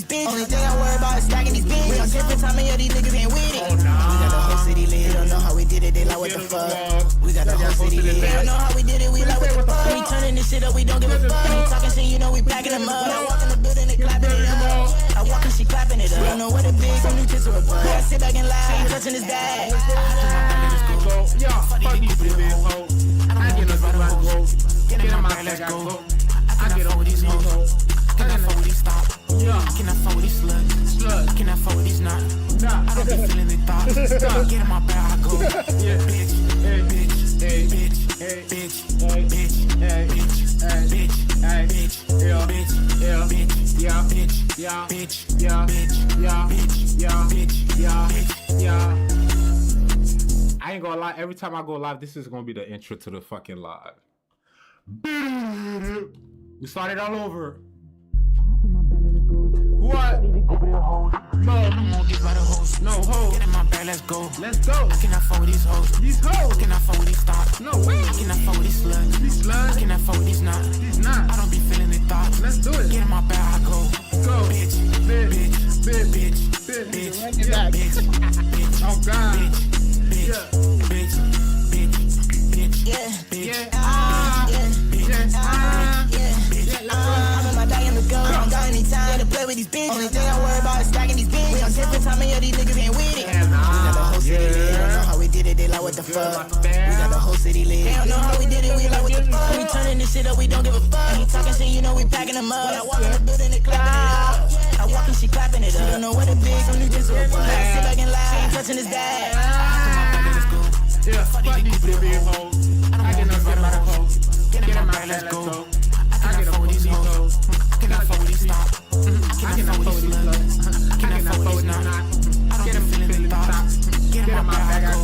these bitches. Only thing I worry about is stacking these bitches. We on different time and yeah, these niggas ain't with it. We got the whole city lit. They don't know how we did it, they like what the fuck. We got the whole city lit. They don't know how we did it, we like what the fuck. We turning this shit up, we don't give a fuck. We talking shit, you know we packing them up. I walk in the building, they clapping it up. I walk and she clapping it up. We don't know what it be, some new tits or a butt. I sit back and lie, ain't touching his bag. Yeah, fuck these bitch hoes. I get no fuck about gold. Get in my bag, I go. I get over these hoes. Can I fuck with these stop? Yeah. Can I fuck with these slugs? Can I fuck with these not? I don't be feeling the thoughts. Get in my bag, I go. Yeah. Bitch, bitch, bitch, bitch, bitch, bitch, bitch, bitch, bitch, bitch, yeah, bitch, yeah, bitch, yeah, bitch, yeah, bitch, yeah, bitch, yeah, bitch, yeah. I ain't gonna lie, every time I go live, this is gonna be the intro to the fucking live. We started all over. What? No, no hoes. Get in my bag, let's go. Let's go. I cannot fuck with these hoes. These hoes. I cannot fuck with these thoughts. No way. I cannot fuck with these slugs. These slugs. I cannot fuck with these not. These not. I don't be feeling the thoughts. Let's do it. Get in my bag, I go. Go. Bitch, bitch, bitch, bitch, bitch, bitch, bitch, bitch. Oh God. Bitch, bitch, bitch, bitch, yeah, bitch, yeah, I'm in my die in the gun. I don't got any time to play with these bitches. Only thing I worry about is stacking these bitches. We on different time and yeah, these niggas ain't with it. We got the whole city lit. They don't know how we did it, they like what the fuck. We got the whole city lit. They don't know how we did it, we like what the fuck. We turning this shit up, we don't give a fuck. He talking shit, you know we packing them up. When I walk in the building, they clapping it up. I walk and she clapping it up. She don't know what it be, some new just or what. Sit back and lie, she ain't touching his bag. Yeah, fuck these bitch hoes. I get no shit by the hoes. Get in my bag, let's go. I get fuck with these hoes. Can I fuck with these stop? Can I fuck with these slugs? Can I fuck with these not? I don't be feeling the thoughts. Get in my bag, I go.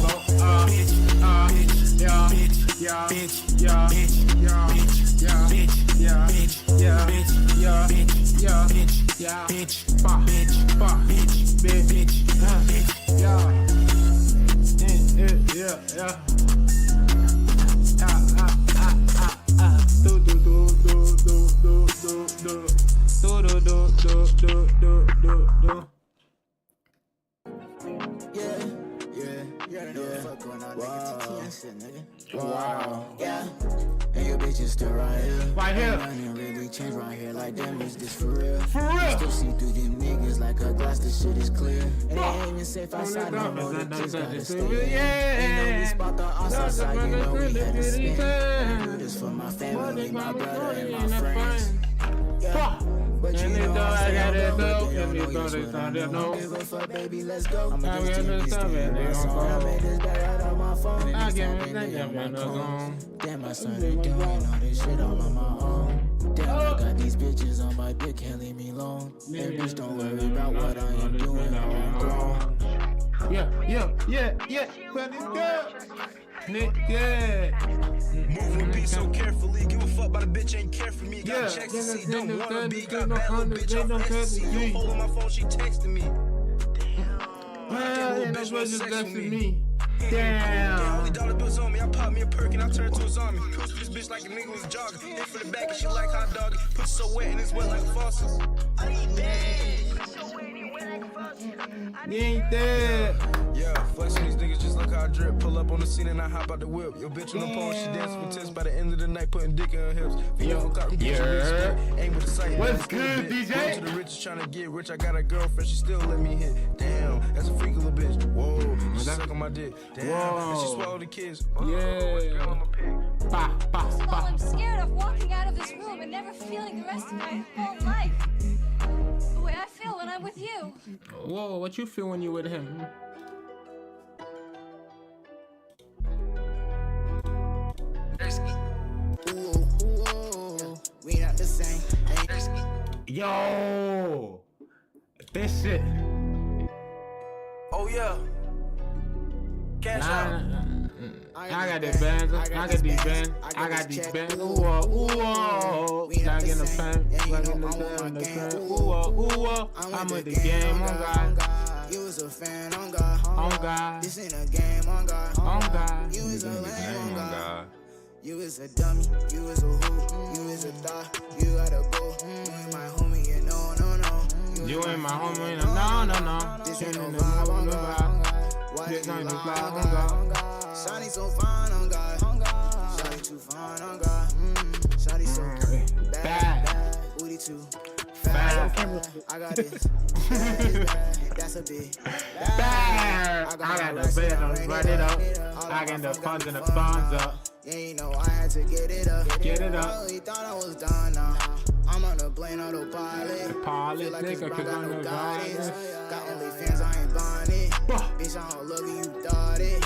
Bitch, bitch, yeah, bitch, yeah, bitch, yeah, bitch, yeah, bitch, yeah, bitch, yeah, bitch, yeah, bitch, yeah, bitch, yeah, bitch, yeah, bitch, fuck, bitch, fuck, bitch, bitch, bitch, yeah. Yeah, yeah. Wow. Yeah. And your bitch is still right here. Right here. Nothing really changed right here. Like, damn, is this for real? For real. Still see through them niggas like a glass. This shit is clear. And it ain't even safe outside. No more. They just gotta stay. Yeah. Ain't no we spot the outside. You know we had to spin. Do this for my family, my brother, and my friends. Yeah. But you know I gotta go. And you know they don't know. Give a fuck, baby, let's go. I'ma just take this thing. I made this bag out of my phone. I give me that. Damn, I started doing all this shit all on my own. Damn, I got these bitches on my dick, can't leave me alone. And bitch, don't worry about what I am doing, I'm grown. Yeah. Funny girl. Nigga. Move with peace so carefully. Give a fuck about a bitch ain't care for me. Got checks to see, don't wanna be. Got bad little bitch off ecstasy. You hold on my phone, she texting me. Damn. Bitch was just texting me. Damn. Only dollar bills on me. I pop me a perk and I turn to a zombie. Push this bitch like a nigga was jogging. Hit for the back and she like hot dog. Put so wet and it's wet like a faucet. You ain't dead. Yeah, flexing these niggas just like how I drip. Pull up on the scene and I hop out the whip. Yo, bitch on the phone, she dancing with tits by the end of the night, putting dick in her hips. Aim with the sight. What's good, DJ? Going to the richest, trying to get rich. I got a girlfriend, she still let me hit. Damn, that's a freaky little bitch. Whoa, she suck on my dick. Damn, and she swallowed the kids. Yeah. I'm scared of walking out of this room and never feeling the rest of my whole life. The way I feel when I'm with you. Whoa, what you feel when you with him? We not the same. Yo, this shit. Oh yeah. Cash out. I got these bands. I got these bands. I got these bands. Ooh, ooh, Back in the pen. Back in the pen. Ooh, I'm with the game. On God. You was a fan. On God. On God. This ain't a game. On God. On God. You was a lame. On God. You was a dummy. You was a who. You was a thought. You gotta go. You ain't my homie. You know, no. You ain't my homie, no. This This ain't ain't no the vibe, on vibe. God. What This is ain't the vibe, vibe, on God? Shawty so fine, on God. Shawty too fine, on God. Shawty so bad. Booty too fat. I got this. Bad is bad. That's a bit Bad. I got the bed, don't run it up. I got the funds and the funds up. Yeah, you know I had to get it up. Get it I up. really thought I was done now. I'm on the plane autopilot. The pilot, Feel like nigga, it's cause wrong, got I'm no the guidance. guidance. Got only fans, I ain't buying it. Bitch, I don't love you, you thought it.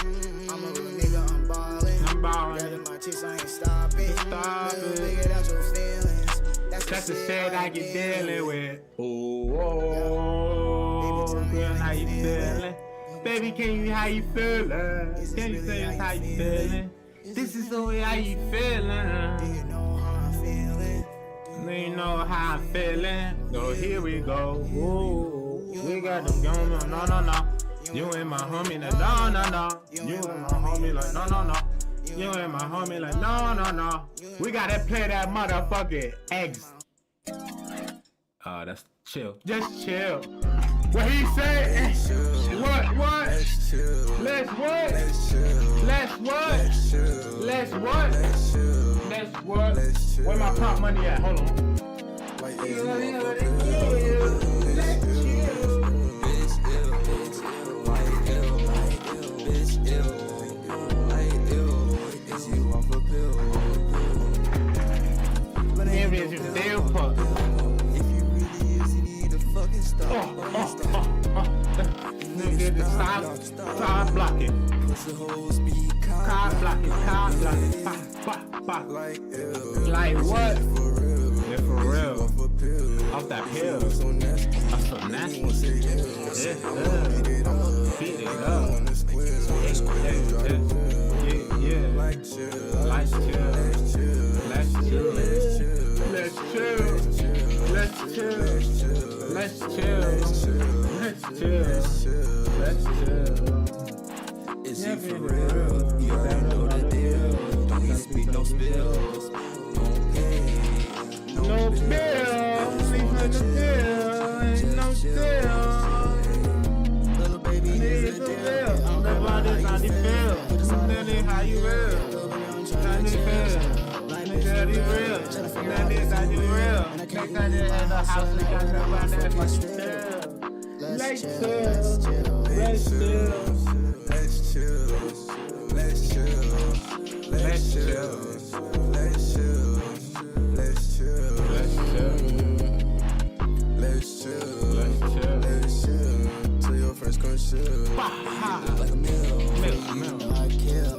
I'm a real nigga, I'm ballin'. I'm ballin'. Grabbing my chicks, I ain't stopping. Stop Nigga, it. figured out your feelings. That's the shit I get dealing with. Baby, Oh, tell me girl, how how you you feeling? Baby, can you how you feeling? Can you say how you feeling? This is the way how you feeling. You know how I'm feeling. You know how I'm feeling. So here we go. Ooh, we got them going on. No. You ain't my homie like no. You ain't my homie like no. You ain't my homie like no. We gotta play that motherfucking eggs. That's chill. Just chill. What he say? What? Let's chill. Let's what? Let's chill. Let's what? Let's chill. Let's what? Let's chill. Let's what? Let's chill. Where my pop money at? Hold on. Like Let's easy chill. motherfucker. Let's chill. Bitch ill, bitch ill, like ill, bitch ill, like ill. Is you off a pill? But Here ain't is no your pill. deal fuck. If you really is, you need to fucking stop. Nigga, just stop blocking. Push the whole speed, Car blocking. Pop. like ill. Like what? For real, Yeah, for real. off a pill. Off that pill. So nasty. That's so nasty. You say ill. Yeah. Beat it up. Beat it up. On the square, Yeah. like chill. Like chill. Let's chill. Let's chill. Let's chill. Let's chill. Let's chill. Let's chill. Let's chill. Let's chill. Is he for real? You already know the deal. Don't need to speak no spills. Don't pay. No bill. Leave her the bill. Ain't no deal. Little baby, Need is the a bill. deal. Nobody's how you feel. Tell me how you feel. How you feel. Nigga, you real. That is how you real. Next time you're in the house, we got nobody that's chill. Let's chill. Let's chill. Let's chill. Let's chill. Let's chill. Let's chill. Let's chill. Let's chill. Let's chill. Let's chill. Let's chill. Till your friends come chill. Like a meal. I kill.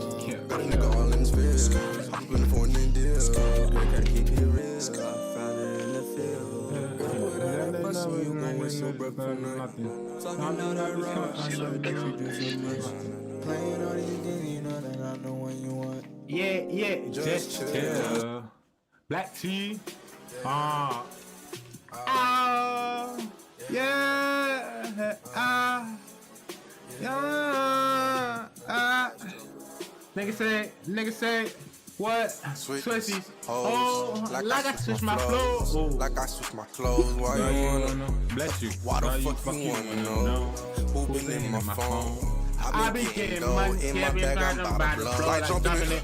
Got a nigga all in his field. I'm looking for a new deal. Girl, gotta keep it real. I found her in the field. Girl, without that pussy, you gon' waste your breath for nothing. Talking all that wrong. She like that you do so much. Playing all these games, you know that I know what you want. Yeah, just chill. Black tea. Nigga say, what? Switchies. Hoes. Like I switch my flow. Like I switch my clothes. Why you wanna? Bless you. Why the fuck you wanna know? Who been in my phone? I be getting money in my bag, I'm about to blow. Like jumping it.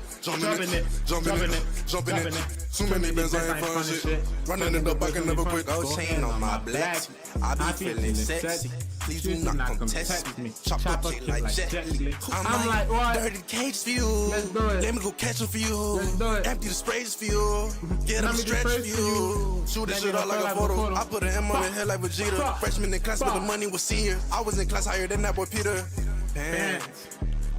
Too many bands, I ain't fun shit. Running it up, I can never quit. No chain on my black. I be feeling sexy. Please do not come test me. Chop up shit like Jet Li. I'm like, what? Dirty cage for you. Let's do it. Let me go catch them for you. Let's do it. Empty the sprays for you. Get them stretch for you. Shoot this shit out like a photo. I put an M on the head like Vegeta. Freshman in class, but the money was senior. I was in class higher than that boy Peter. Pants.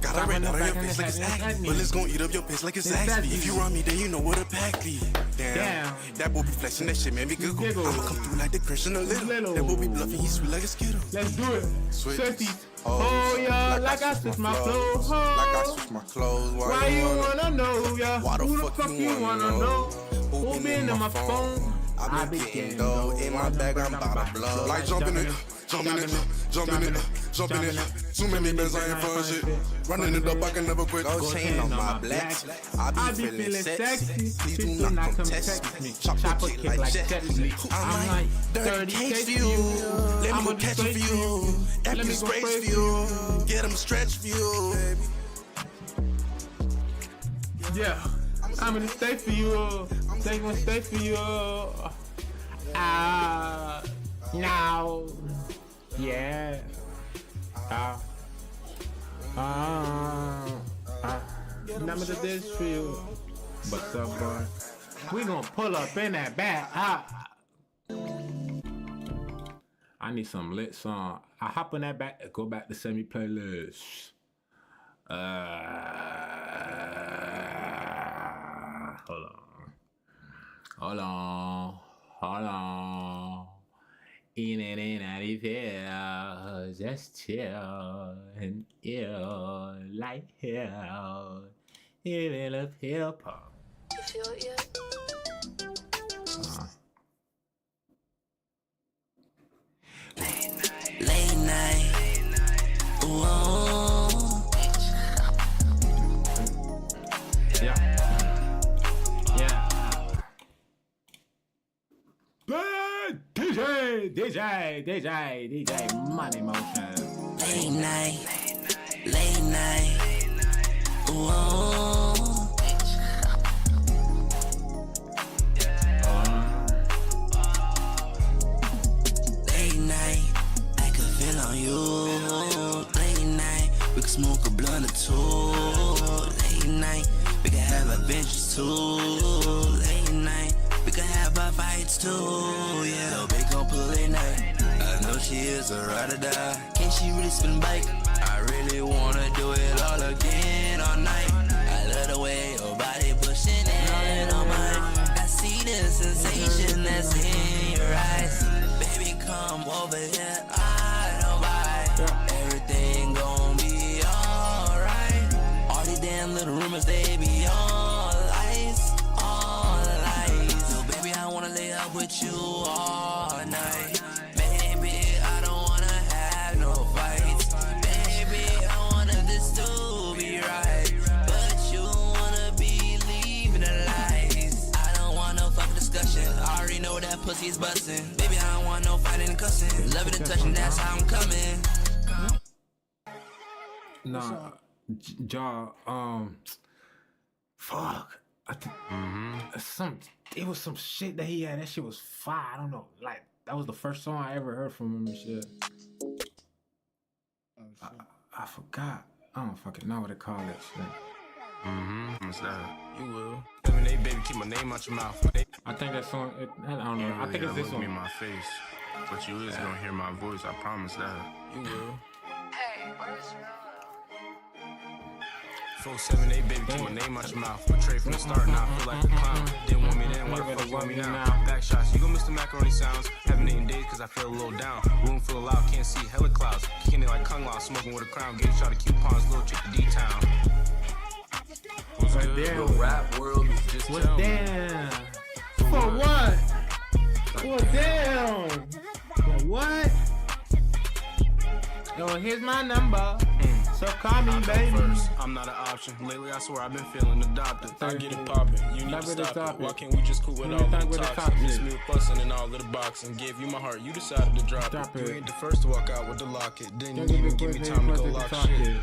Got a red out on your face like it's acne. Bullets gon' eat up your face like it's Zaxby. If you run me, then you know what a pack be. Damn. That boy be flexing, that shit made me giggle. I'ma come through like the Christian a little. That boy be bluffing, he sweet like a Skittle. Let's do it. Switchies. Oh yeah, like I switch my clothes. Like I switch my clothes. Why you wanna know, yeah? Why the Who the fuck fuck you you wanna know? Who been in my phone? I be getting dough in my bag, I'm about to blow. Like jumping it. jumping it, jumping it, jumping it. Too many bands, I ain't fun shit. Running it up, I can never quit. Gold chain on my black. I be feeling sexy. Please do not come test me. Chopper kick like Jet Li. I'm like 30 cakes for you. Let me go catch it for you. Let me sprays for you. Get them stretch for you, baby. Yeah, I'm gonna stay for you. They gonna stay for you. Now. Yeah. Number the dish for you. What's up, boy? We gonna pull up in that back. I need some lit song. I hop on that back and go back to semi playlist. Hold on. In and out of here, just chill and ill like hell. Even up hip hop. You feel it yet? Late night. Whoa. Yeah. DJ, money motion. Late night. Whoa. Late night, I can feel on you. Late night, we can smoke a blunt or two. Late night, we can have adventures too. Late night, we can have our fights too. Yeah, so big gon' pull late night. I know she is a ride or die. Can she really spin bike? I really wanna do it all again all night. I love the way your body pushing in on mine. I see the sensation that's in your eyes. Baby, come over here, I don't bite. Everything gon' be alright. All these damn little rumors, they be all lies, all lies. So baby, I wanna lay up with you all night. Baby, I don't wanna have no fights. Baby, I wanna this to be right, but you wanna be leaving the lies. I don't want no fucking discussion. I already know that pussy's busting. Baby, I don't want no fighting and cussing. Loving and touching, that's how I'm coming. Nah, fuck. I think it was some shit that he had. That shit was fire. I don't know. Like that was the first song I ever heard from him and shit. I forgot. I don't fucking know what to call that shit. What's that? You will. Lemonade, baby, keep my name out your mouth. I think that song. I don't know. I think it's this Look me in one. my face, but you is gonna hear my voice. I promise that. You will. Hey, where's Rolo? 478, baby, keep my name out your mouth. Portray from the start, now I feel like a clown. Didn't want me then, why the fuck want me now? Back shots, you gon' miss the macaroni sounds. Haven't eaten days cause I feel a little down. Room full of loud, can't see hella clouds. Kicking it like Kung Lao, smoking with a crown. Get a shot of coupons, little chick to D-Town. What's good? Damn. The rap world is just What's down? For what? What's down? For what? Yo, here's my number. So call me, baby. First, I'm not an option. Lately, I swear I've been feeling adopted. I get it poppin'. You need to stop it. Why can't we just cool with all the toxic? Miss me with bustin' and all of the boxing. Gave you my heart, you decided to drop it. You ain't the first to walk out with the locket. Didn't even give me time to go lock shit.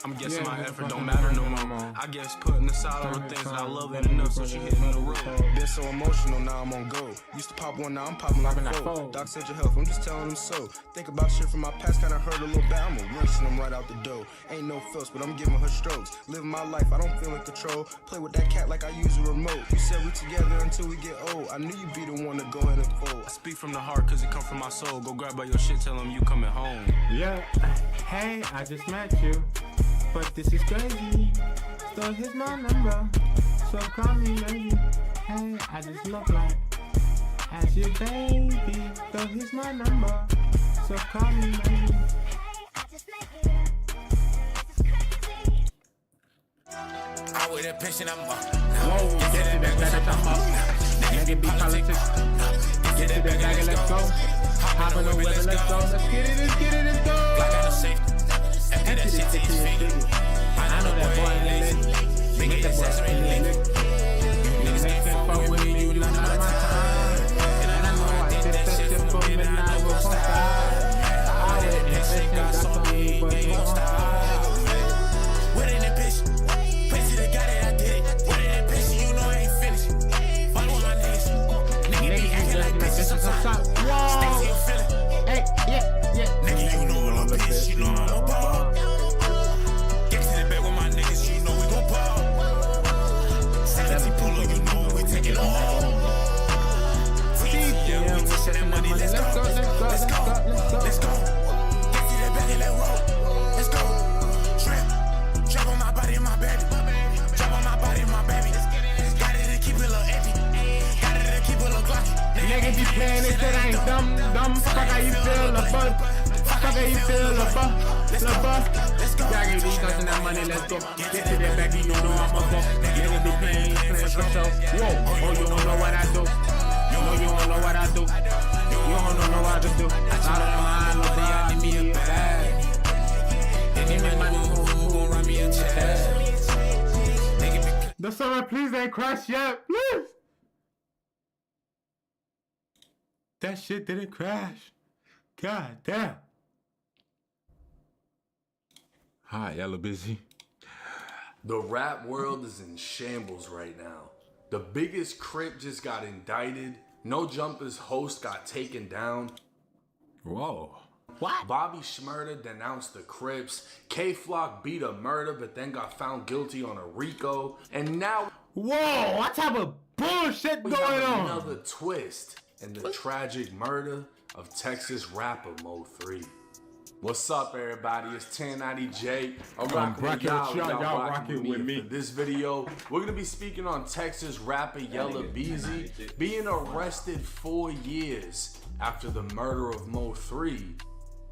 I'm guessing my effort don't matter no more. I guess putting aside all the things that I love ain't enough, so she hitting the road. Been so emotional, now I'm on go. Used to pop one, now I'm popping like a four. Doc said your health, I'm just telling him so. Think about shit from my past, kinda hurt a little bit. I'm rinsing them right out the door. Ain't no filth, but I'm giving her strokes. Living my life, I don't feel in control. Play with that cat like I use a remote. You said we together until we get old. I knew you'd be the one to go ahead and fold. I speak from the heart, cause it come from my soul. Go grab all your shit, tell him you coming home. Yeah. Hey, I just met you. But this is crazy. So here's my number. So call me, baby. Hey, I just look like as your baby. So here's my number. So call me, baby. I with a patient, I'm up. Whoa, get it back, I'm up. Nigga be politics. Get it back, let's go. Hop in the whip, let's go. Let's get it, let's get it, let's go. Glock out of safety. Empty that shit to his finger. I know that boy in that Nigga, it's saturated liquor. Niggas can't fuck with me, you lose my time. And I know I did that shit for me, and I will stop. I did that shit, got so me, but you won't stop. What in that bitch? Praise to the guy that I did it. What in that bitch? You know I ain't finished. Follow my niggas. Nigga be acting like bitches sometimes. Stay to your feeling. Hey, yeah. Nigga, you know I'm a bitch, you know I'm a ball. Get to the bed with my niggas, you know we gon' ball. 17-polo, you know we taking them home. TTM, we touching that money, let's go. Let's go. Get to the bed and let roll. Let's go. Drop on my body and my baby. Drop on my body and my baby. Got it to keep it a little empty. Got it to keep it a little glocky. Niggas be playing this shit, I ain't dumb. Fuck how you feel, la buzz. Fuck how you feel, la buzz. Jaggy D touching that money, let's go. Get to that back, you know I'm a fuck. Niggas be playing for show. Whoa, oh, you don't know what I do. You don't know what I do. You don't know what I do. Out of mind, look behind me, bad. Give me money, who gon' run me a check? The summer, please ain't crashed yet, please. That shit didn't crash. God damn. Hi, Yellow Busy. The rap world is in shambles right now. The biggest Crip just got indicted. No Jumper's host got taken down. Whoa. What? Bobby Shmurda denounced the Crips. K-Flock beat a murder but then got found guilty on a RICO. And now... Whoa, what type of bullshit going on? Another twist in the tragic murder of Texas rapper Mo 3. What's up, everybody? It's 1090J. I'm rocking with y'all rocking with me. For this video, we're gonna be speaking on Texas rapper Yella Beezy being arrested 4 years after the murder of Mo 3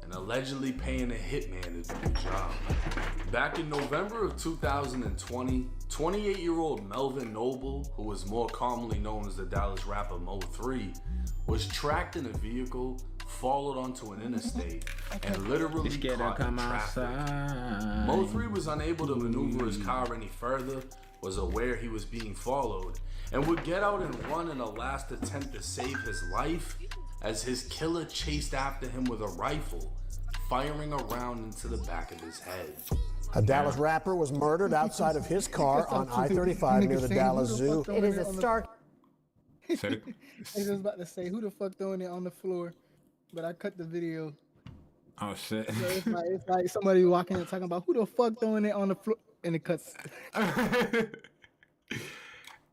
and allegedly paying a hitman to do the job. Back in November of 2020, 28-year-old Melvin Noble, who was more commonly known as the Dallas rapper Mo 3, was tracked in a vehicle, followed onto an interstate, and literally caught in traffic. Mo 3 was unable to maneuver his car any further, was aware he was being followed, and would get out and run in a last attempt to save his life as his killer chased after him with a rifle, firing a round into the back of his head. A Dallas rapper was murdered outside of his car on I-35 near the Dallas Zoo. It is a stark. I was about to say, who the fuck throwing it on the floor? But I cut the video. Oh shit. So it's like somebody walking and talking about who the fuck throwing it on the floor, and it cuts.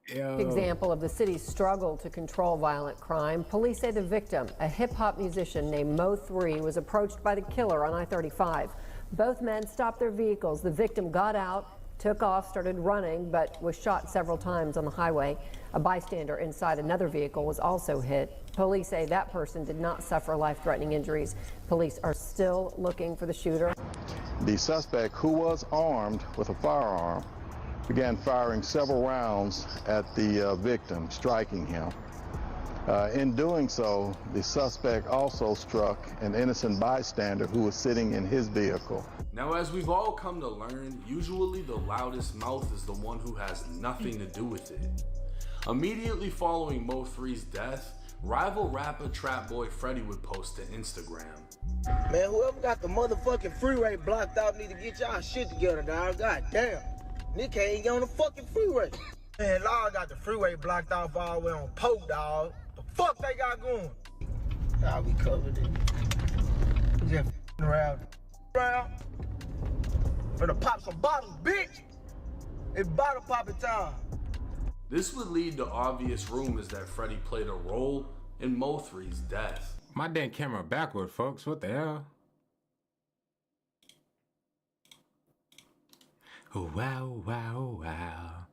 Example of the city's struggle to control violent crime. Police say the victim, a hip-hop musician named Mo 3, was approached by the killer on I-35. Both men stopped their vehicles. The victim got out, took off, started running, but was shot several times on the highway. A bystander inside another vehicle was also hit. Police say that person did not suffer life-threatening injuries. Police are still looking for the shooter. The suspect, who was armed with a firearm, began firing several rounds at the victim, striking him. In doing so, the suspect also struck an innocent bystander who was sitting in his vehicle. Now, as we've all come to learn, usually the loudest mouth is the one who has nothing to do with it. Immediately following Mo 3's death, rival rapper Trap Boy Freddy would post to Instagram. Man, whoever got the motherfucking freeway blocked out need to get y'all shit together, dog. God damn. Nick can't even get on the fucking freeway. Man, Law got the freeway blocked off all the way on Pope, dog. The fuck they got going? Y'all be covered in. Just around. Finna pop some bottles, bitch. It's bottle popping time. This would lead to obvious rumors that Freddy played a role in Mo 3's death. My damn camera backward, folks. What the hell? Oh, wow, wow, wow.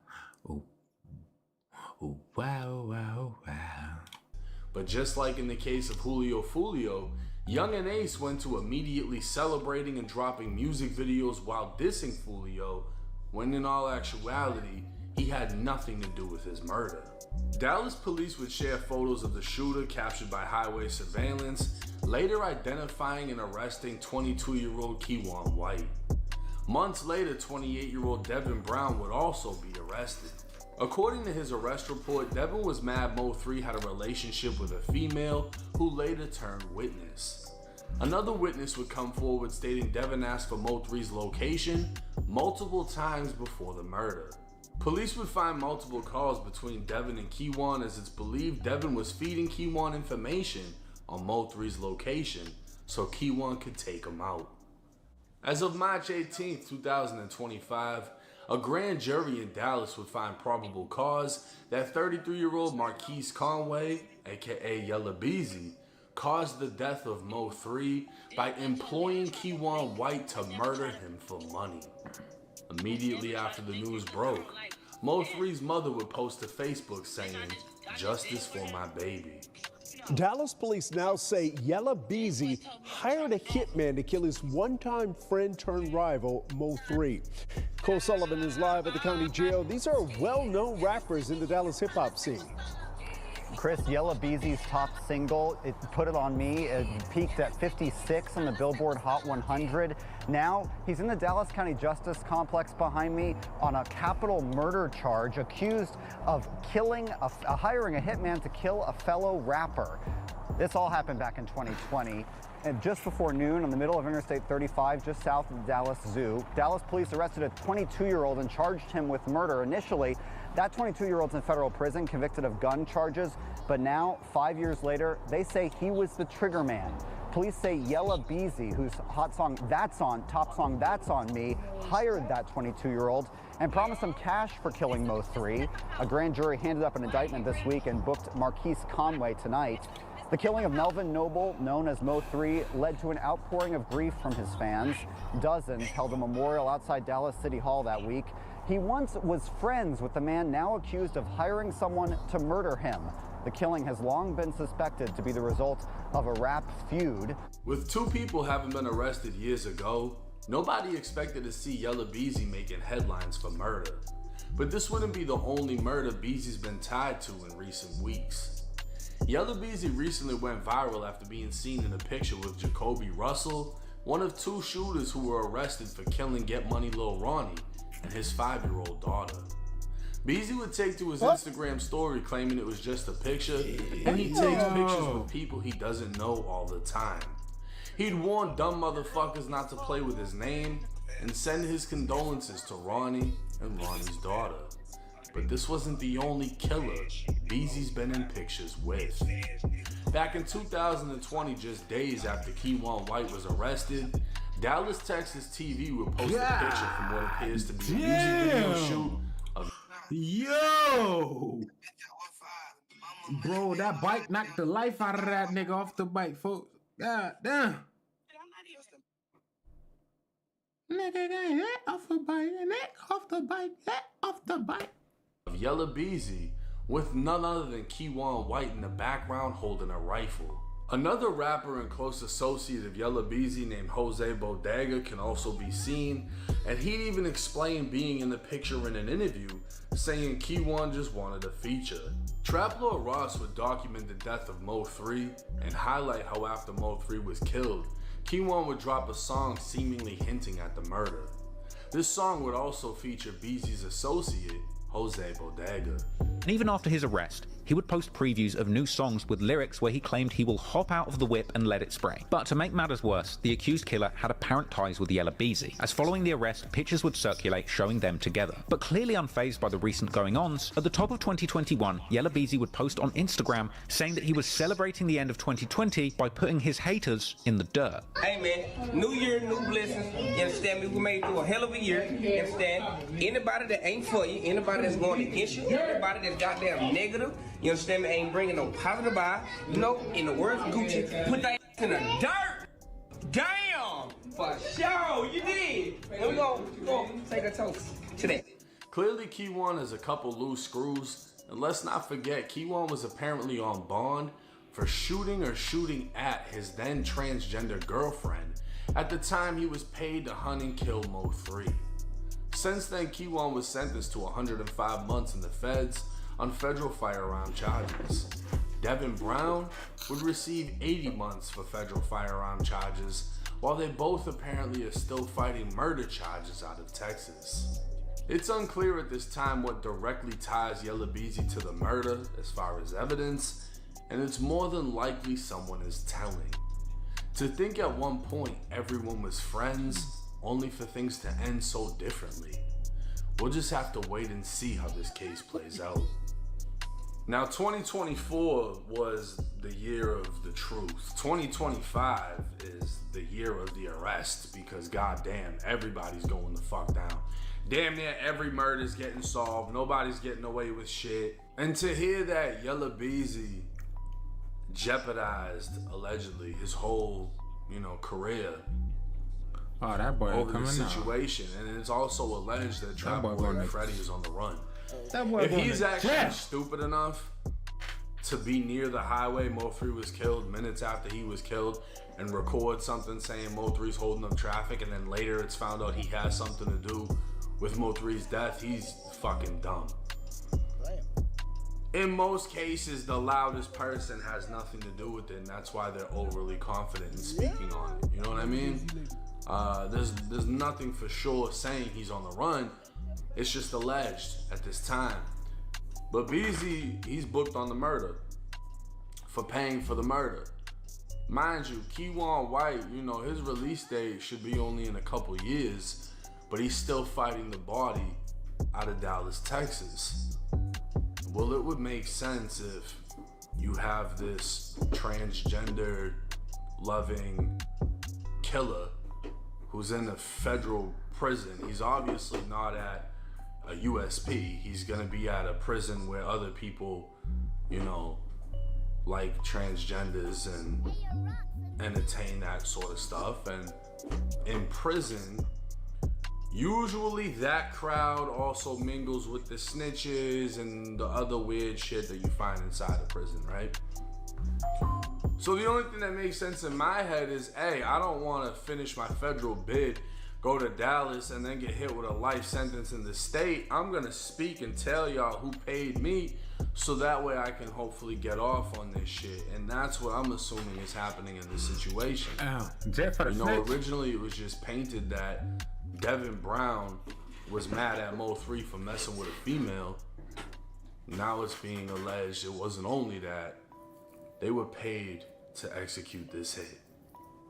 Oh, oh, wow, wow, wow. But just like in the case of Julio Fulio, Young and Ace went to immediately celebrating and dropping music videos while dissing Fulio, when in all actuality, he had nothing to do with his murder. Dallas police would share photos of the shooter captured by highway surveillance, later identifying and arresting 22-year-old Keywan White. Months later, 28-year-old Devin Brown would also be arrested. According to his arrest report, Devin was mad Mo3 had a relationship with a female who later turned witness. Another witness would come forward stating Devin asked for Mo3's location multiple times before the murder. Police would find multiple calls between Devin and Keywan, as it's believed Devin was feeding Keywan information on Mo3's location so Keywan could take him out. As of March 18, 2025, a grand jury in Dallas would find probable cause that 33-year-old Marquise Conway, aka Yella Beezy, caused the death of Mo3 by employing Keywan White to murder him for money. Immediately after the news broke, Mo3's mother would post to Facebook saying, "Justice for my baby." Dallas police now say Yella Beezy hired a hitman to kill his one-time friend turned rival, Mo3. Cole Sullivan is live at the county jail. These are well-known rappers in the Dallas hip-hop scene. Chris, Yella Beezy's top single, It Put It On Me, it peaked at 56 on the Billboard Hot 100. Now, he's in the Dallas County Justice Complex behind me on a capital murder charge, accused of hiring a hitman to kill a fellow rapper. This all happened back in 2020. And just before noon, on the middle of Interstate 35, just south of the Dallas Zoo, Dallas police arrested a 22-year-old and charged him with murder. Initially, that 22-year-old's in federal prison, convicted of gun charges, but now, 5 years later, they say he was the trigger man. Police say Yella Beezy, whose hot song top song That's On Me, hired that 22-year-old and promised him cash for killing Mo3. A grand jury handed up an indictment this week and booked Marquise Conway tonight. The killing of Melvin Noble, known as Mo3, led to an outpouring of grief from his fans. Dozens held a memorial outside Dallas City Hall that week. He once was friends with the man now accused of hiring someone to murder him. The killing has long been suspected to be the result of a rap feud. With two people having been arrested years ago, nobody expected to see Yella Beezy making headlines for murder. But this wouldn't be the only murder Beezy's been tied to in recent weeks. Yella Beezy recently went viral after being seen in a picture with Jacoby Russell, one of two shooters who were arrested for killing Get Money Lil Ronnie and his 5-year-old daughter. Beezy would take to his Instagram story claiming it was just a picture, and he takes pictures with people he doesn't know all the time. He'd warn dumb motherfuckers not to play with his name and send his condolences to Ronnie and Ronnie's daughter. But this wasn't the only killer Beezy's been in pictures with. Back in 2020, just days after Keywan White was arrested, Dallas, Texas TV would post a picture from what appears to be a music video shoot of Yo! Bro, that bike knocked the life out of that nigga off the bike, folks. God damn. Nigga got that off the bike, and that off the bike, that off the bike. Of Yella Beezy with none other than Keywan White in the background holding a rifle. Another rapper and close associate of Yella Beezy named Jose Bodega can also be seen, and he'd even explain being in the picture in an interview, saying Keywan just wanted a feature. Trap Lord Ross would document the death of Mo3 and highlight how after Mo3 was killed, Keywan would drop a song seemingly hinting at the murder. This song would also feature Beezy's associate, Jose Bodega. And even after his arrest, he would post previews of new songs with lyrics where he claimed he will hop out of the whip and let it spray. But to make matters worse, the accused killer had apparent ties with Yella Beezy, as following the arrest, pictures would circulate showing them together. But clearly unfazed by the recent going-ons, at the top of 2021, Yella Beezy would post on Instagram saying that he was celebrating the end of 2020 by putting his haters in the dirt. Hey man, new year, new blessings, you understand me? We made it through a hell of a year, you understand? Anybody that ain't for you, anybody that's going against you, anybody that's goddamn negative, you understand me, ain't bringing no positive vibe, you know, in the words of Gucci, put that in the dirt! Damn! For sure, you did! And we gonna take a toast to that. Clearly Keywan has a couple loose screws, and let's not forget Keywan was apparently on bond for shooting at his then transgender girlfriend at the time he was paid to hunt and kill Mo3. Since then, Keywan was sentenced to 105 months in the feds on federal firearm charges. Devin Brown would receive 80 months for federal firearm charges, while they both apparently are still fighting murder charges out of Texas. It's unclear at this time what directly ties Yella Beezy to the murder as far as evidence, and it's more than likely someone is telling. To think at one point everyone was friends, only for things to end so differently. We'll just have to wait and see how this case plays out. Now, 2024 was the year of the truth. 2025 is the year of the arrest, because goddamn, everybody's going the fuck down. Damn near every murder's getting solved. Nobody's getting away with shit. And to hear that Yella Beezy jeopardized, allegedly, his whole, career over the situation. And it's also alleged that Trap Boy Freddy is on the run. If he's actually stupid enough to be near the highway Mo3 was killed, minutes after he was killed, and record something saying Mo3's holding up traffic, and then later it's found out he has something to do with Mo3's death, he's fucking dumb. In most cases, the loudest person has nothing to do with it, and that's why they're overly confident in speaking on it. You know what I mean? There's nothing for sure saying he's on the run. It's just alleged at this time. But Beezy, he's booked on the murder for paying for the murder. Mind you, Keywan White, his release date should be only in a couple years, but he's still fighting the body out of Dallas, Texas. Well, it would make sense if you have this transgender loving killer who's in a federal prison. He's obviously not at a USP. He's gonna be at a prison where other people, like transgenders and entertain that sort of stuff. And in prison, usually that crowd also mingles with the snitches and the other weird shit that you find inside a prison, right? So the only thing that makes sense in my head is, hey, I don't want to finish my federal bid, go to Dallas, and then get hit with a life sentence in the state. I'm gonna speak and tell y'all who paid me, so that way I can hopefully get off on this shit. And that's what I'm assuming is happening in this situation. Originally it was just painted that Devin Brown was mad at Mo3 for messing with a female. Now it's being alleged it wasn't only that, they were paid to execute this hit.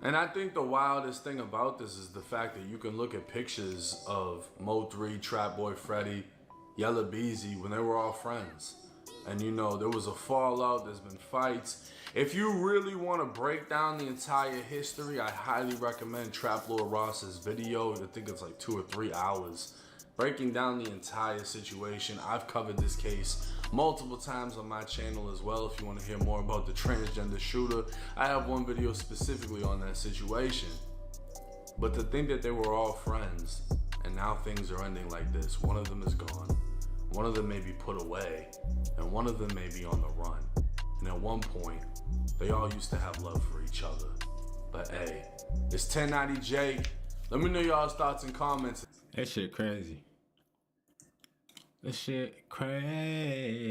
And I think the wildest thing about this is the fact that you can look at pictures of Mo3, Trap Boy Freddy, Yella Beezy when they were all friends. And there was a fallout, there's been fights. If you really want to break down the entire history, I highly recommend Trap Lord Ross's video. I think it's like 2 or 3 hours, breaking down the entire situation. I've covered this case multiple times on my channel as well. If you want to hear more about the transgender shooter, I have one video specifically on that situation. But to think that they were all friends and now things are ending like this, one of them is gone, one of them may be put away, and one of them may be on the run. And at one point, they all used to have love for each other. But hey, it's 1090J. Let me know y'all's thoughts and comments. That shit crazy. This shit crazy.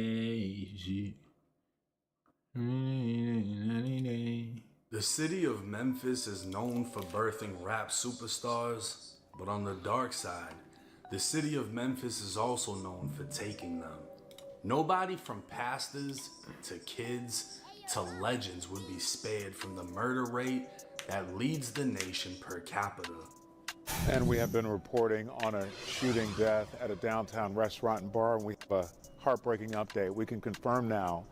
The city of Memphis is known for birthing rap superstars, but on the dark side, the city of Memphis is also known for taking them. Nobody from pastors to kids to legends would be spared from the murder rate that leads the nation per capita. And we have been reporting on a shooting death at a downtown restaurant and bar, and we have a heartbreaking update. We can confirm now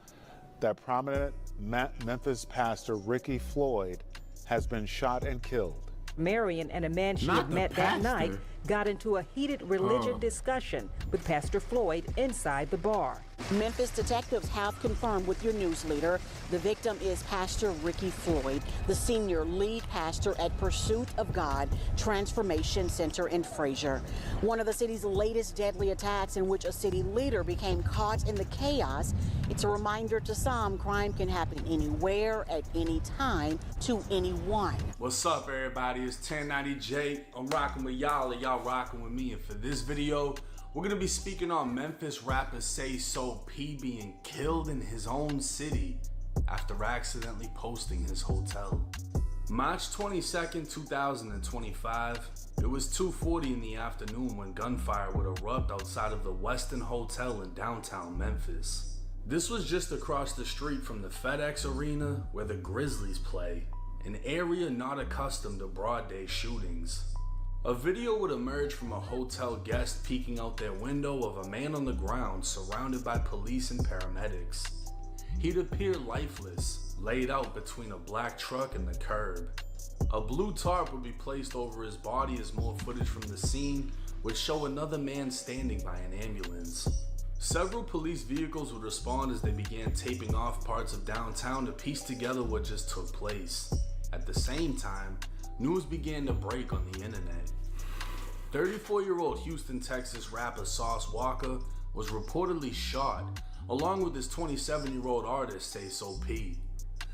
that prominent Memphis pastor Ricky Floyd has been shot and killed. Marion and a man she had met that night got into a heated religion discussion with Pastor Floyd inside the bar. Memphis detectives have confirmed with your news leader the victim is Pastor Ricky Floyd, the senior lead pastor at Pursuit of God Transformation Center in Frazier. One of the city's latest deadly attacks in which a city leader became caught in the chaos. It's a reminder to some crime can happen anywhere, at any time, to anyone. What's up, everybody? It's 1090J. I'm rocking with y'all. y'all rocking with me, and for this video, we're gonna be speaking on Memphis rapper Say So P being killed in his own city after accidentally posting his hotel. March 22nd, 2025, it was 2:40 in the afternoon when gunfire would erupt outside of the Westin Hotel in downtown Memphis. This was just across the street from the FedEx Arena where the Grizzlies play, an area not accustomed to broad day shootings. A video would emerge from a hotel guest peeking out their window of a man on the ground surrounded by police and paramedics. He'd appear lifeless, laid out between a black truck and the curb. A blue tarp would be placed over his body as more footage from the scene would show another man standing by an ambulance. Several police vehicles would respond as they began taping off parts of downtown to piece together what just took place. At the same time, news began to break on the internet. 34-year-old Houston, Texas rapper Sauce Walker was reportedly shot, along with his 27-year-old artist Say So P.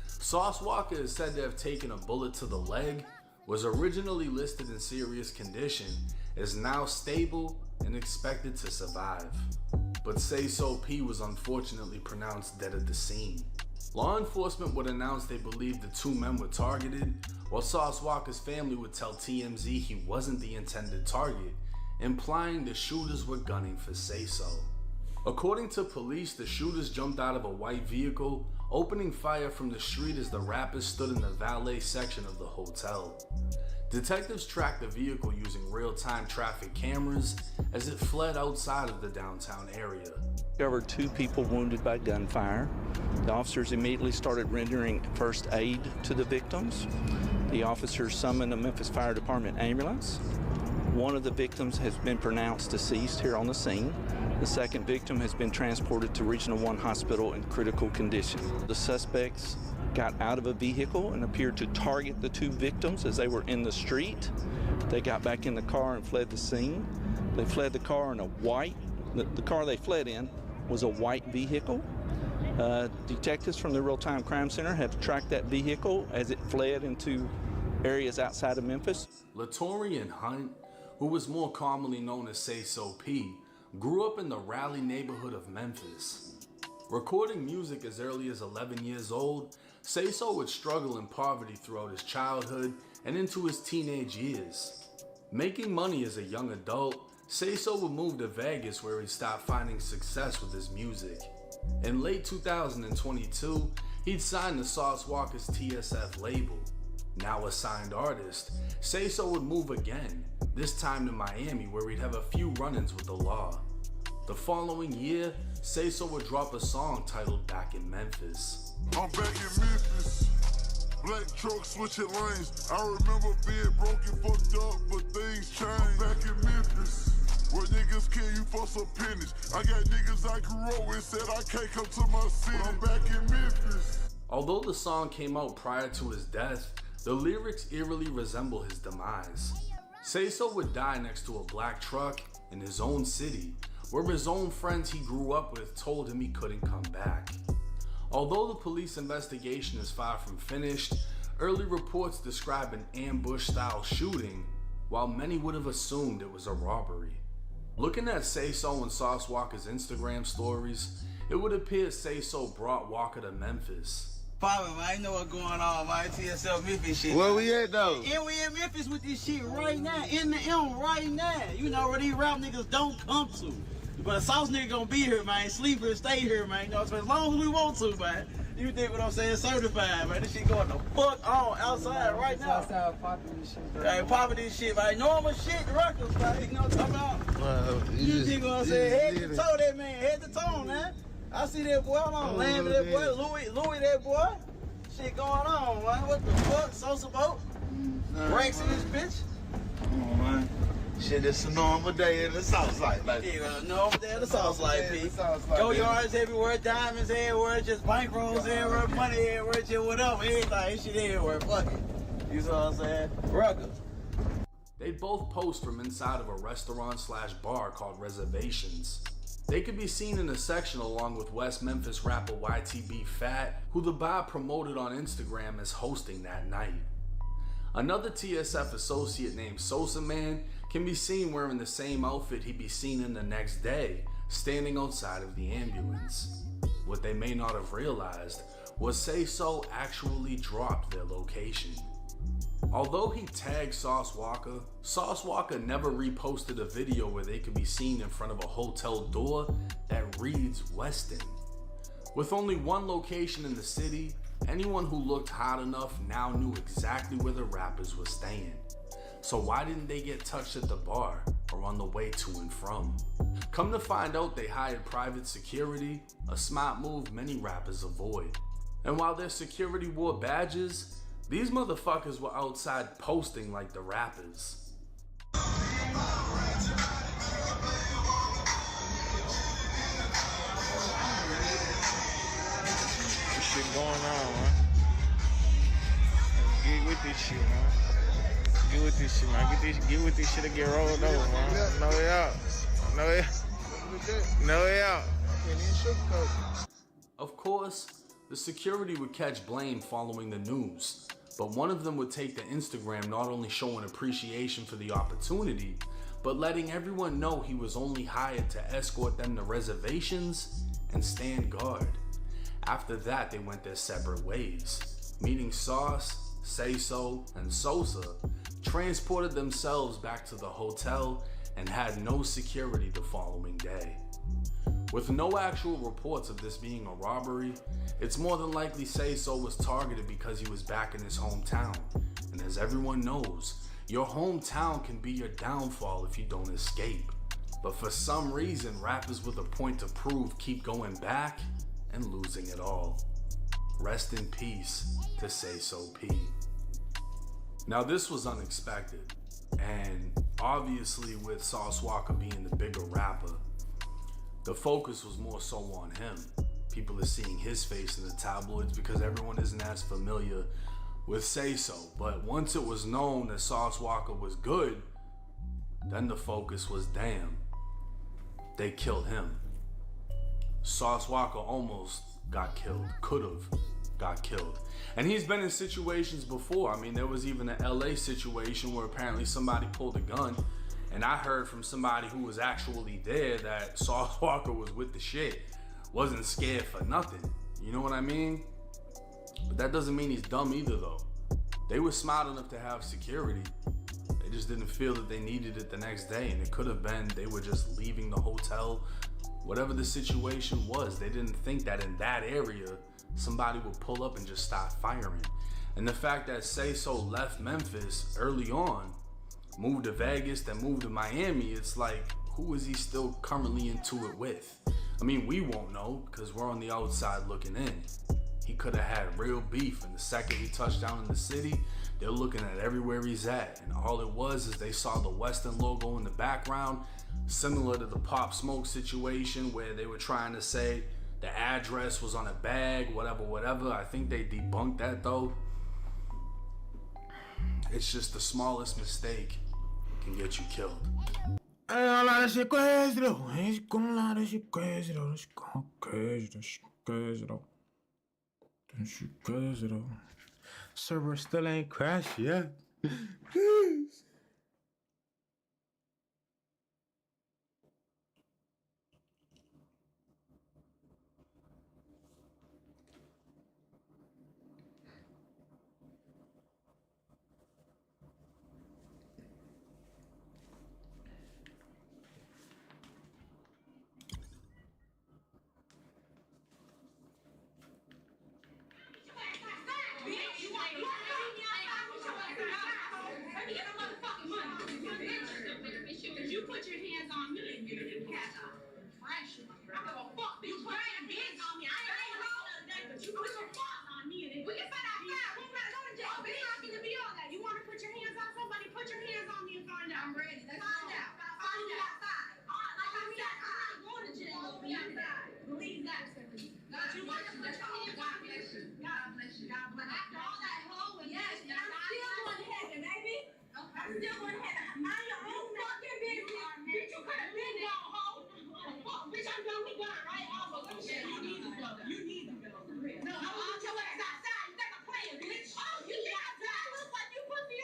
Sauce Walker is said to have taken a bullet to the leg, was originally listed in serious condition, is now stable and expected to survive. But Say So P was unfortunately pronounced dead at the scene. Law enforcement would announce they believed the two men were targeted, while Sauce Walker's family would tell TMZ he wasn't the intended target, implying the shooters were gunning for Say So. According to police, the shooters jumped out of a white vehicle, opening fire from the street as the rappers stood in the valet section of the hotel. Detectives tracked the vehicle using real-time traffic cameras as it fled outside of the downtown area. There were 2 people wounded by gunfire. The officers immediately started rendering first aid to the victims. The officers summoned a Memphis Fire Department ambulance. One of the victims has been pronounced deceased here on the scene. The second victim has been transported to Regional 1 Hospital in critical condition. The suspects got out of a vehicle and appeared to target the 2 victims as they were in the street. They got back in the car and fled the scene. They fled the car in a white, the car they fled in was a white vehicle. Detectives from the Real-Time Crime Center have tracked that vehicle as it fled into areas outside of Memphis. Latorian Hunt, who was more commonly known as Say So P, grew up in the Raleigh neighborhood of Memphis. Recording music as early as 11 years old, Say So would struggle in poverty throughout his childhood and into his teenage years. Making money as a young adult, Say So would move to Vegas where he stopped finding success with his music. In late 2022, he'd signed to Sauce Walker's TSF label. Now a signed artist, Say So would move again, this time to Miami where he'd have a few run-ins with the law. The following year, Say So would drop a song titled Back in Memphis. I'm back in Memphis, black truck switching lanes. I remember being broken, fucked up, but things changed. I'm back in Memphis, where niggas kill you for some pennies. I got niggas I grew up with said I can't come to my city. I'm back in Memphis. Although the song came out prior to his death, the lyrics eerily resemble his demise. Say So would die next to a black truck in his own city, where his own friends he grew up with told him he couldn't come back. Although the police investigation is far from finished, early reports describe an ambush-style shooting, while many would have assumed it was a robbery. Looking at Say So and Sauce Walker's Instagram stories, it would appear Say So brought Walker to Memphis. Poppin', man, I know what's going on, man. TSL Memphis shit. Where we at, though? And we in Memphis with this shit right now, in the M right now. You know where these rap niggas don't come to. But a Sauce nigga gonna be here, man. Sleep here, stay here, man. You know, so as long as we want to, man. You dig what I'm saying? Certified, man. This shit going the fuck on outside right now. Outside popping this shit, bro. Hey, popping this shit, man. Normal shit, records, man. You know what I'm talking about? You dig what I'm saying? Head to toe that man, head to toe, man. I see that boy, I'm landing that boy, Louis that boy. Shit going on, man. What the fuck? Sosa boat? Ranks in this bitch? Come on, man. Shit, it's a normal day in the South Side, like. Yeah, a normal day in the South Side, P. Go yards everywhere, diamonds everywhere, just bankrolls everywhere, money everywhere, just whatever, everything, shit everywhere, fuck it. You know what I'm saying? Records. They'd both post from inside of a restaurant/bar called Reservations. They could be seen in a section along with West Memphis rapper YTB Fat, who the bar promoted on Instagram as hosting that night. Another TSF associate named Sosa Man can be seen wearing the same outfit he'd be seen in the next day, standing outside of the ambulance. What they may not have realized was Say So actually dropped their location. Although he tagged Sauce Walka never reposted a video where they could be seen in front of a hotel door that reads Westin. With only one location in the city, anyone who looked hot enough now knew exactly where the rappers were staying. So why didn't they get touched at the bar or on the way to and from? Come to find out, they hired private security, a smart move many rappers avoid. And while their security wore badges, these motherfuckers were outside posting like the rappers. This shit going on, man. Get with this shit, man. Get with this shit, man. Get with this shit and get rolled over, man. No way out. No way out. No way out. Of course, the security would catch blame following the news, but one of them would take to Instagram not only showing appreciation for the opportunity, but letting everyone know he was only hired to escort them to reservations and stand guard. After that, they went their separate ways, meaning Sauce, Say So, and Sosa transported themselves back to the hotel and had no security the following day. With no actual reports of this being a robbery, it's more than likely Say So was targeted because he was back in his hometown. And as everyone knows, your hometown can be your downfall if you don't escape. But for some reason, rappers with a point to prove keep going back and losing it all. Rest in peace to Say So P. Now this was unexpected, and obviously with Sauce Walka being the bigger rapper, the focus was more so on him. People are seeing his face in the tabloids because everyone isn't as familiar with Say So. But once it was known that Sauce Walka was good, then the focus was damn, they killed him. Sauce Walka almost got killed, could've got killed. And he's been in situations before. I mean, there was even an LA situation where apparently somebody pulled a gun, and I heard from somebody who was actually there that Sauce Walka was with the shit, wasn't scared for nothing. You know what I mean? But that doesn't mean he's dumb either though. They were smart enough to have security. They just didn't feel that they needed it the next day, and it could have been they were just leaving the hotel. Whatever the situation was, they didn't think that in that area somebody would pull up and just start firing. And the fact that Say So left Memphis early on, moved to Vegas, then moved to Miami, it's like, who is he still currently into it with? I mean, we won't know because we're on the outside looking in. He could have had real beef, and the second he touched down in the city, they're looking at everywhere he's at. And all it was is they saw the Westin logo in the background, similar to the Pop Smoke situation where they were trying to say the address was on a bag, whatever. I think they debunked that though. It's just the smallest mistake can get you killed. Server still ain't crashed yet. You put your hands on me and you catch a fresh one. I give a fuck. You put your hands on me. I ain't rolling that, but you put your paws on me and it. We can fight outside. We gotta go to jail. Oh, it's not gonna be all that. You wanna put your hands on somebody? Put your hands on me and find out. I'm ready. Let's find out. Find out outside. Like I said, I'm not going to jail. Be outside. Believe that. But you want to put your hands on me. God bless you. God bless you. After all that hoe and yes, I'm still going to heaven, baby. I'm still going to heaven. Mind your own fucking business. Bitch, you could have been down, hoe. Fuck, bitch, I'm done with God, right? You need to go. You need to go. No, I'll tell you outside. You think I'm playing, bitch. Oh, you outside. Look like you pussy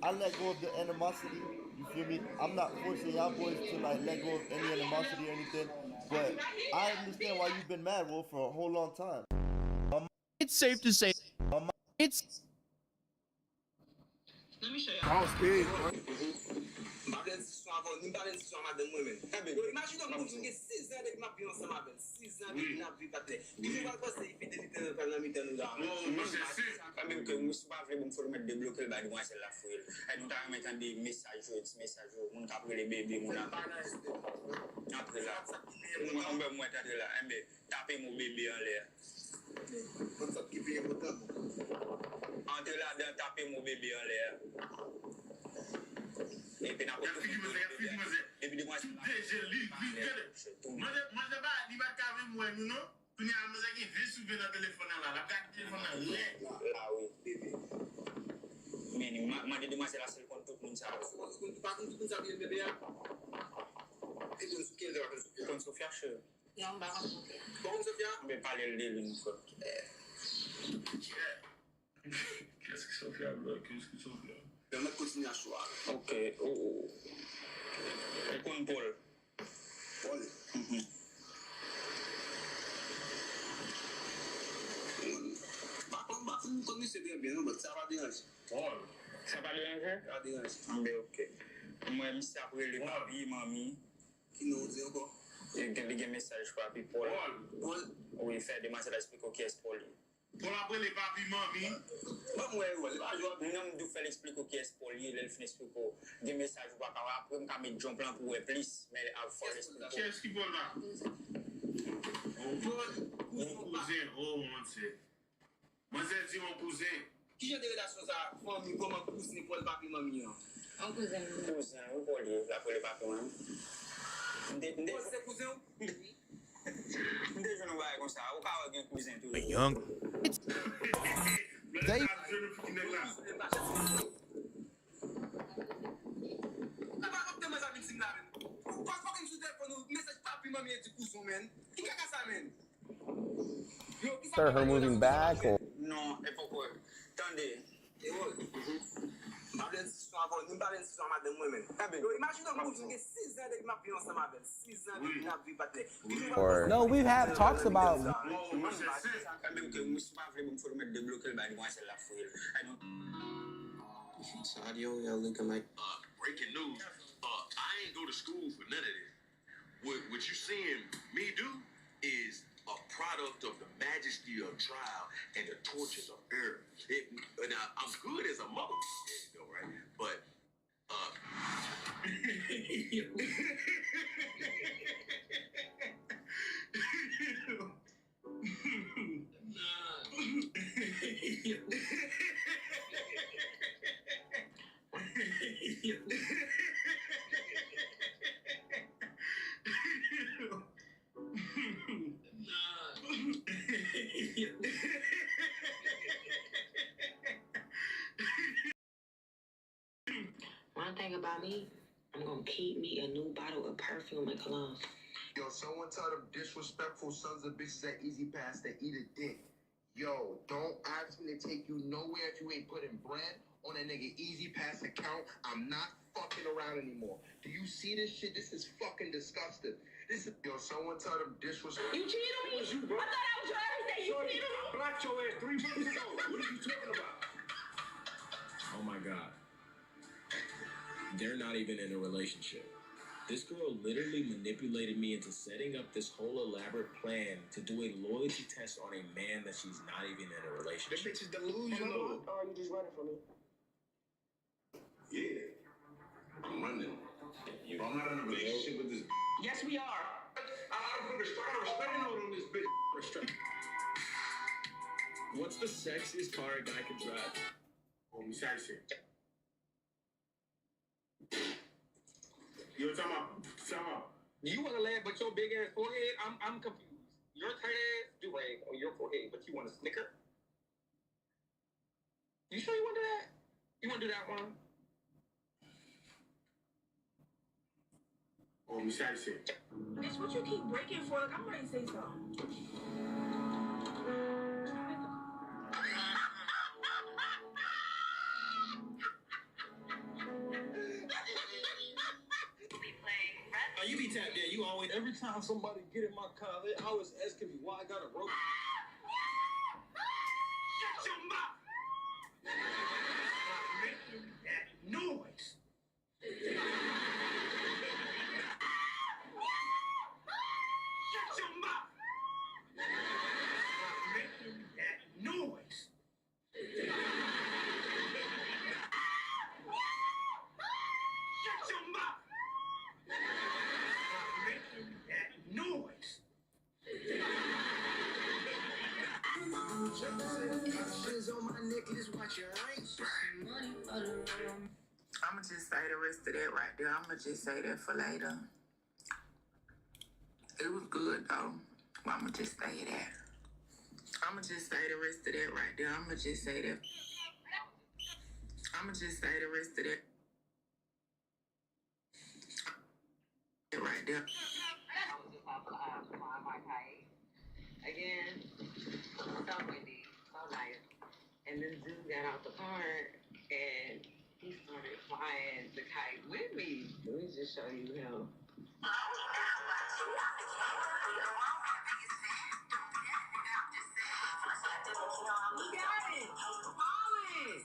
I let go of the animosity. You feel me? I'm not forcing y'all boys to like let go of any animosity or anything, but I understand why you've been mad, Wolf, for a whole long time. It's safe to say it's. Let me show you. Boss big. Ok, con Paul. Paul. Ça va déranger? Ça dérange. Mais ok. Moi, je suis après le papi, mamie. Qui nous dit encore? Il y a un message pour papi Paul. Paul? Oui, faire des messages expliquer qui est Paul. Pour après les papi, mamie. Non, je vais expliquer qui est Paul. Il fait expliquer des messages pour après, je vais mettre John plan pour plus. Mais à fois expliquer. Qui est-ce qui vole là? Mon cousin, oh mon Dieu. Moi, j'ai dit mon cousin. Qui j'ai des relations ça? Famille, comment cousin pour le papi, mamie? Un cousin. Cousin, vous voulez la pour le papi, mamie? C'est cousin? Oui. Déjà, nous voyons comme ça. Au cas où il y a un cousin tout. A young. They. Start her moving back or? Non, et pourquoi? Attendez. No, we've had talks about. Sadio, you're looking like. Breaking news. I ain't go to school for none of this. What you seeing me do is a product of the majesty of trial and the tortures of error. Now, I'm good as a mother, you know, right? But, One thing about me, I'm gonna keep me a new bottle of perfume and cologne. Yo, someone tell them disrespectful sons of bitches at Easy Pass that eat a dick. Yo, don't ask me to take you nowhere if you ain't putting bread on a nigga Easy Pass account. I'm not fucking around anymore. Do you see this shit? This is fucking disgusting. This is, yo, someone tell them disrespect. You cheated on me? I thought that was your everything. You cheated on me? I blocked your ass 3 months ago. What are you talking about? Oh my God. They're not even in a relationship. This girl literally manipulated me into setting up this whole elaborate plan to do a loyalty test on a man that she's not even in a relationship. This bitch is delusional. Or are you just running from me? Yeah. I'm running. I'm not in a relationship with this. Yes, we are. I put a restraining order on this bitch. What's the sexiest car a guy can drive? Oh, sexy. You're talking about. You want to laugh, but your big ass forehead, I'm confused. Your tight ass do-rag on your forehead, but you want to snicker? You sure you want to do that? You want to do that one? Oh, me shy shit. Bitch, what you keep breaking for? Like, I'm ready to say something. You be tapped in. You always, every time somebody get in my car, they always asking me why I got a rope. Shut your mouth! Stop making that noise. Shut your mouth! Stop making that noise. Shut your mouth! Stop making that noise. On my necklace, watch your eyes. I'ma just say the rest of that right there. I'ma just say that for later. It was good though. I'ma just say that. I'ma just say the rest of that right there. I'ma just say that. I'ma just say the rest of that. Right there. I was just off flying my kite. Again, so windy, so nice. And this dude got out the car and he started flying the kite with me. Let me just show you him. Look at it! Falling!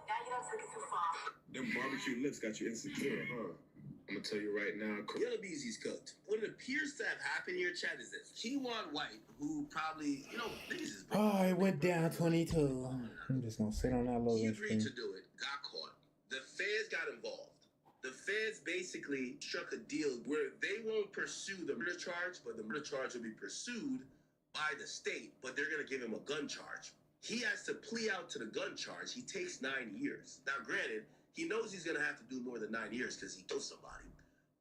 Now you don't take it too far. Them barbecue lips got you insecure, huh? I'm gonna tell you right now, Yellow Beezy's cooked. What appears to have happened here, Chad, is this. Keywan White, who probably, niggas is... Oh, it went down 22. I'm just gonna sit on that little He agreed screen. to do it, got caught. The feds got involved. The feds basically struck a deal where they won't pursue the murder charge, but the murder charge will be pursued by the state, but they're gonna give him a gun charge. He has to plea out to the gun charge. He takes 9 years. Now, granted, he knows he's gonna have to do more than 9 years because he killed somebody.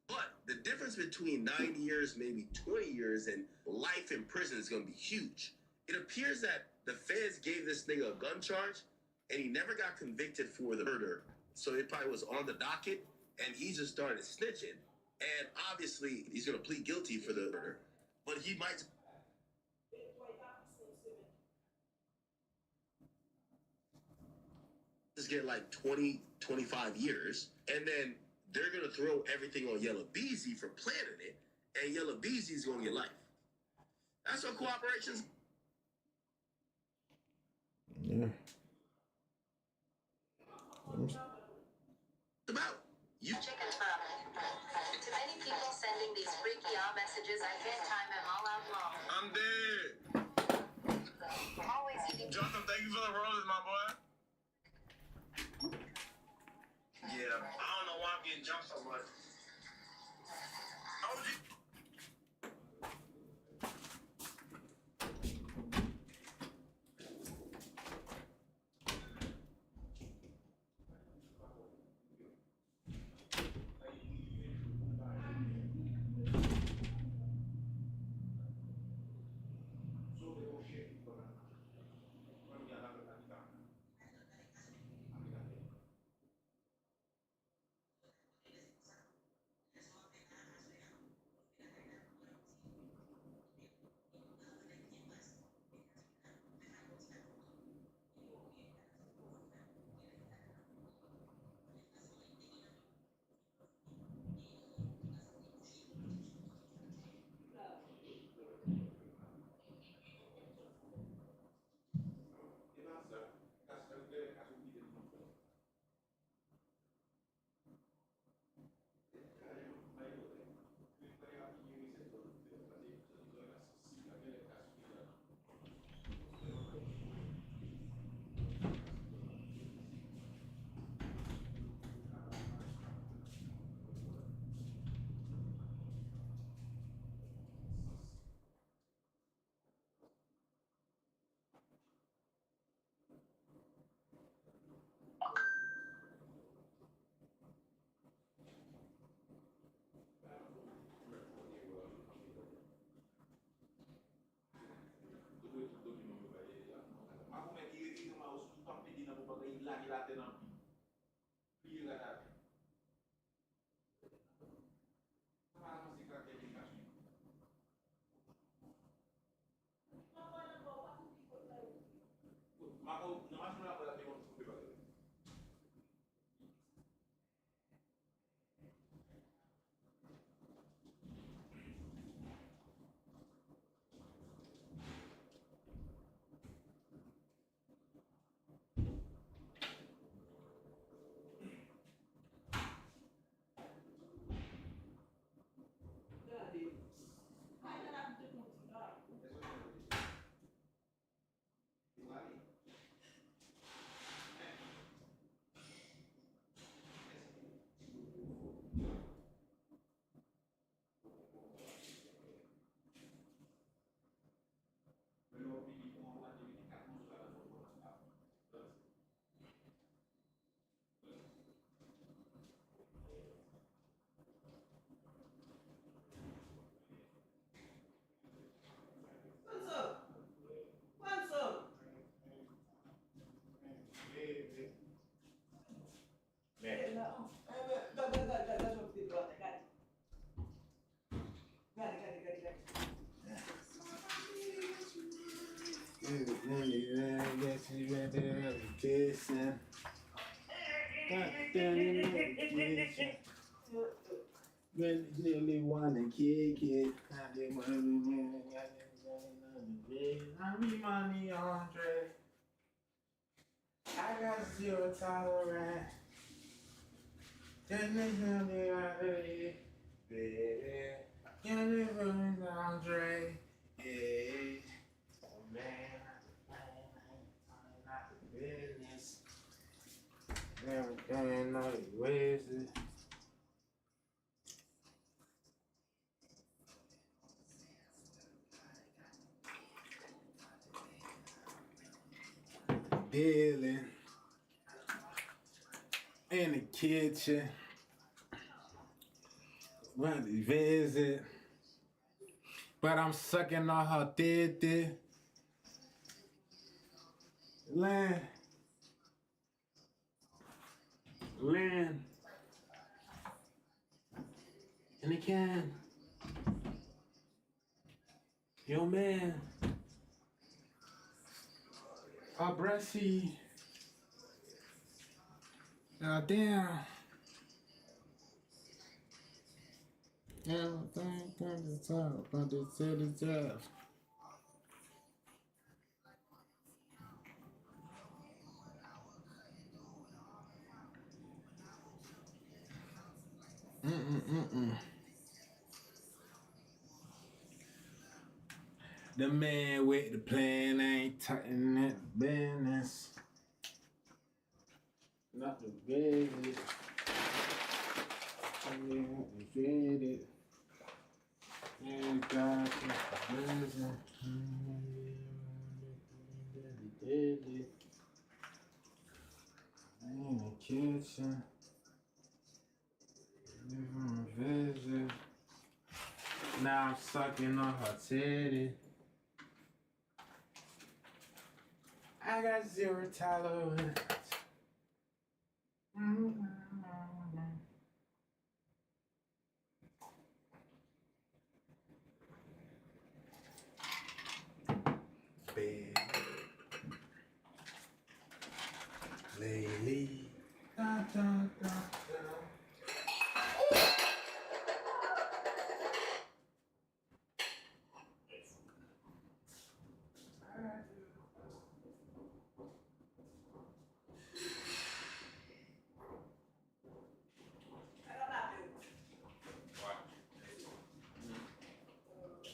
But the difference between 9 years, maybe 20 years, and life in prison is gonna be huge. It appears that the feds gave this nigga a gun charge, and he never got convicted for the murder. So it probably was on the docket, and he just started snitching. And obviously, he's gonna plead guilty for the murder. But he might just get like 20, 25 years, and then they're gonna throw everything on Yellow Beezy for planning it, and Yellow Beezy's gonna get life. That's what cooperation's Yeah. about. You Chicken Tom. To many people sending these freaky messages, I can't time them all out long. I'm dead. I'm always eating. Jonathan, thank you for the roses, my boy. Yeah, I don't know why I'm getting jumped so much. Oh, Really wanna kick it. I need money, Andre. I got zero tolerance. Then there's nothing out of it, baby. Can't live with Andre. Yeah. Oh man, not the business. Everything, no, where's it? Dealing in the kitchen, went to visit, but I'm sucking on her titty. Land, in the can. Yo man, a breasty. Damn. Everything comes to top, but they said it's tough. The man with the plan ain't tighten that business. Not the business. I mean, fit it. And God, the business. Did in the kitchen. Visit. Now I'm sucking on her titty. I got zero tolerance. Baby, lately, da, da, da, da.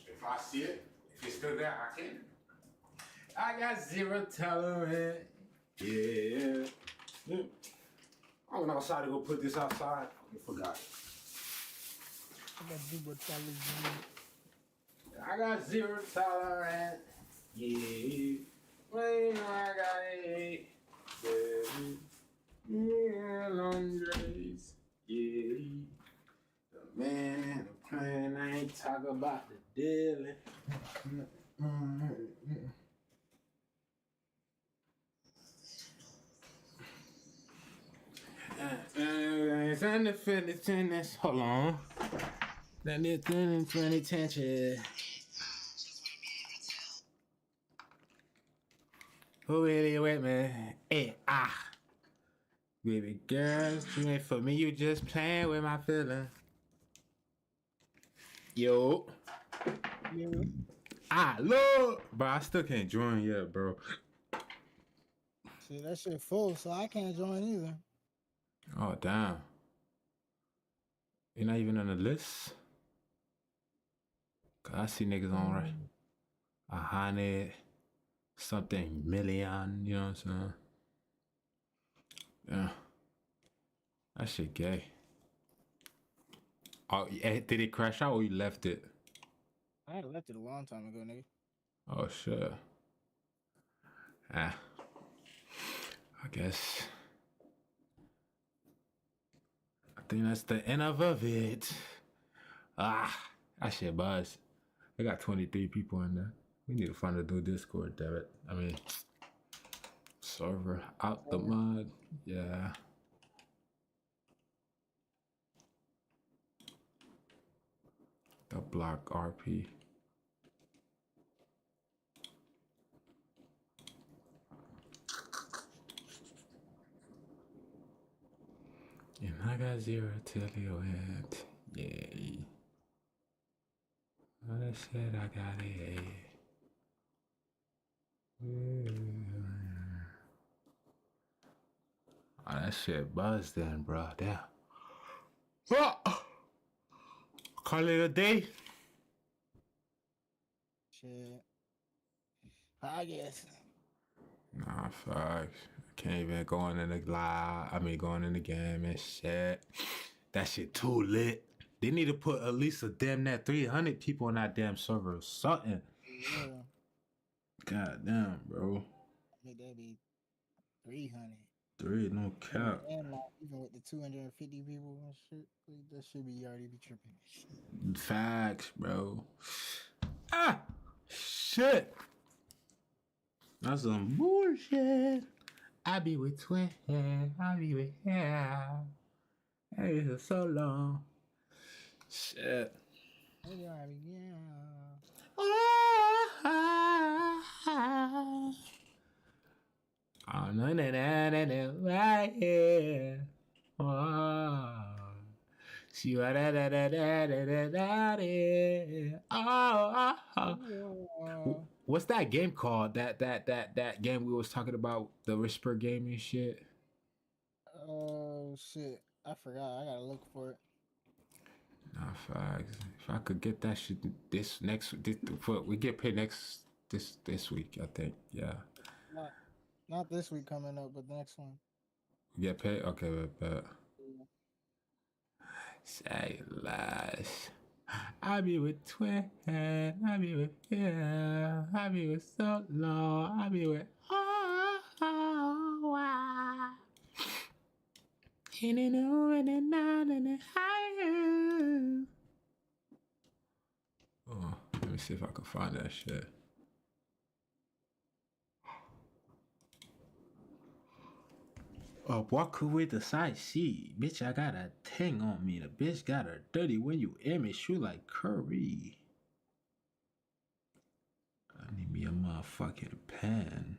If I see it, if it's still there, I can. I got zero tolerance. Yeah. I went outside to go put this outside. I forgot. I got zero tolerance. Yeah. Well, you know I got it. Yeah, long days. Yeah. The man and the plan, I ain't talking about the dealing. It's under 50 hold on. That is 20 tension. Who really with me? Hey, ah. Baby girl, you ain't for me, you just playing with my feelings. Yo. Ah, look. But I still can't join yet, bro. Shit, that shit full, so I can't join either. Oh, damn. You're not even on the list? Cause I see niggas on right. 100 something million, you know what I'm saying? Yeah. That shit gay. Oh, did it crash out or you left it? I had left it a long time ago, nigga. Oh shit. Ah. I guess. I think that's the end of it. Ah, that shit buzz. We got 23 people in there. We need to find a new Discord, damn it. I mean, server out the mod. Yeah. The block RP. And I got 0 till you went. Yay. All that shit, I got it. Oh, that shit buzzed then, bro. Damn. Oh! Call it a day. Shit. I guess. Nah, facts. Can't even go in the live. I mean, going in the game and shit. That shit too lit. They need to put at least a damn that 300 people on that damn server or something. Yeah. God damn, bro. Make that be 300. 3, no cap. And like, even with the 250 people and shit, like, that should be already be tripping. Facts, bro. Ah! Shit! That's some bullshit. I be with twin. I be with yeah. Hey, it's so long. Shit. Yeah. Oh, no, right here. Oh, she wa da da da da da da da. Oh. What's that game called? That game we was talking about, the Whisper game and shit. Oh shit! I forgot. I gotta look for it. Nah, facts. If I could get that shit we get paid this week, I think. Yeah. Not this week coming up, but the next one. We get paid? Okay, bet. Say less. I be with twin. I be with yeah. I be with so long. I be with wow. In and over and out and higher. Oh, let me see if I can find that shit. Walk with the side seat. Bitch, I got a thing on me. The bitch got her dirty when you image shoot like Curry. I need me a motherfucking pen.